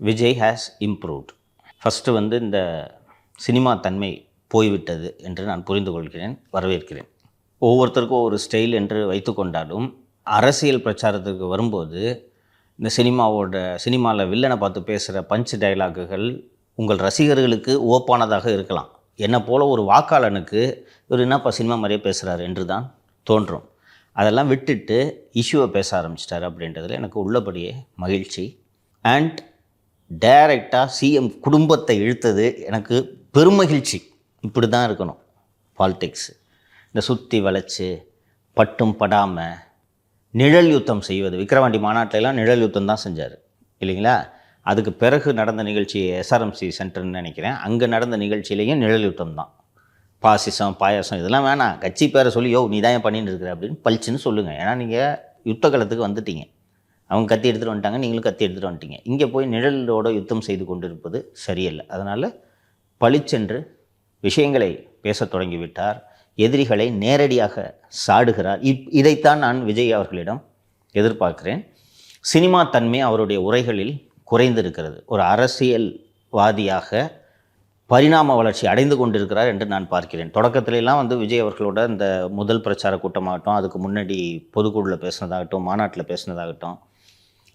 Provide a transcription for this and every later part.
Vijay has improved. First இந்த cinema தன்மை போய்விட்டது என்று நான் புரிந்து கொள்கிறேன், வரவேற்கிறேன். ஒவ்வொருத்தருக்கும் ஒரு ஸ்டைல் என்று வைத்துக்கொண்டாலும் அரசியல் பிரச்சாரத்துக்கு வரும்போது இந்த சினிமாவில் வில்லனை பார்த்து பேசுகிற பஞ்ச் டயலாக்குகள் உங்கள் ரசிகர்களுக்கு ஓப்பானதாக இருக்கலாம். என்னை போல் ஒரு வாக்காளனுக்கு இவர் என்னப்பா சினிமா மாதிரியே பேசுகிறார் என்று தான் தோன்றும். அதெல்லாம் விட்டுட்டு இஷ்யூவை பேச ஆரம்பிச்சிட்டார் அப்படின்றதுல எனக்கு உள்ளபடியே மகிழ்ச்சி. அண்ட் டைரெக்டாக சிஎம் குடும்பத்தை இழுத்தது எனக்கு பெருமகிழ்ச்சி. இப்படி தான் இருக்கணும் பாலிடிக்ஸ். இந்த சுற்றி வளைச்சு பட்டும் படாமல் நிழல் யுத்தம் செய்வது. விக்கிரவாண்டி மாநாட்டிலலாம் நிழல் யுத்தம் தான் செஞ்சார் இல்லைங்களா? அதுக்கு பிறகு நடந்த நிகழ்ச்சி எஸ்ஆர்எம்சி சென்டர்னு நினைக்கிறேன். அங்கே நடந்த நிகழ்ச்சியிலையும் நிழல் யுத்தம் தான். பாசிசம் பாயாசம் இதெல்லாம் வேணாம், கட்சி பேரை சொல்லி யோ நீ தான் பண்ணிட்டு இருக்கிற அப்படின்னு பளிச்சுன்னு சொல்லுங்கள். ஏன்னா நீங்கள் யுத்த காலத்துக்கு வந்துட்டீங்க. அவங்க கத்தி எடுத்துகிட்டு வந்துட்டாங்க, நீங்களும் கத்தி எடுத்துகிட்டு வந்துட்டீங்க. இங்கே போய் நிழலோட யுத்தம் செய்து கொண்டு இருப்பது சரியில்லை. அதனால் பளிச்சென்று விஷயங்களை பேசத் தொடங்கிவிட்டார். எதிரிகளை நேரடியாக சாடுகிறார். இதைத்தான் நான் விஜய் அவர்களிடம் எதிர்பார்க்கிறேன். சினிமா தன்மை அவருடைய உரைகளில் குறைந்திருக்கிறது. ஒரு அரசியல்வாதியாக பரிணாம வளர்ச்சி அடைந்து கொண்டிருக்கிறார் என்று நான் பார்க்கிறேன். தொடக்கத்திலெல்லாம் விஜய் அவர்களோட இந்த முதல் பிரச்சார கூட்டமாகட்டும், அதுக்கு முன்னாடி பொதுக்குழுவில் பேசினதாகட்டும், மாநாட்டில் பேசினதாகட்டும்,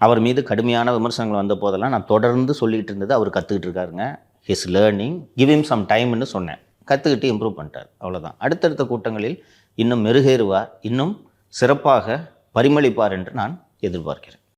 அவர் மீது கடுமையான விமர்சனங்கள் வந்த போதெல்லாம் நான் தொடர்ந்து சொல்லிகிட்டு இருந்தது அவர் கற்றுக்கிட்டு இருக்காருங்க. His learning, give him some டைம்னு சொன்னேன். கற்றுக்கிட்டு இம்ப்ரூவ் பண்ணிட்டார், அவ்வளோதான். அடுத்தடுத்த கூட்டங்களில் இன்னும் மெருகேறுவார், இன்னும் சிறப்பாக பரிமளிப்பார் என்று நான் எதிர்பார்க்கிறேன்.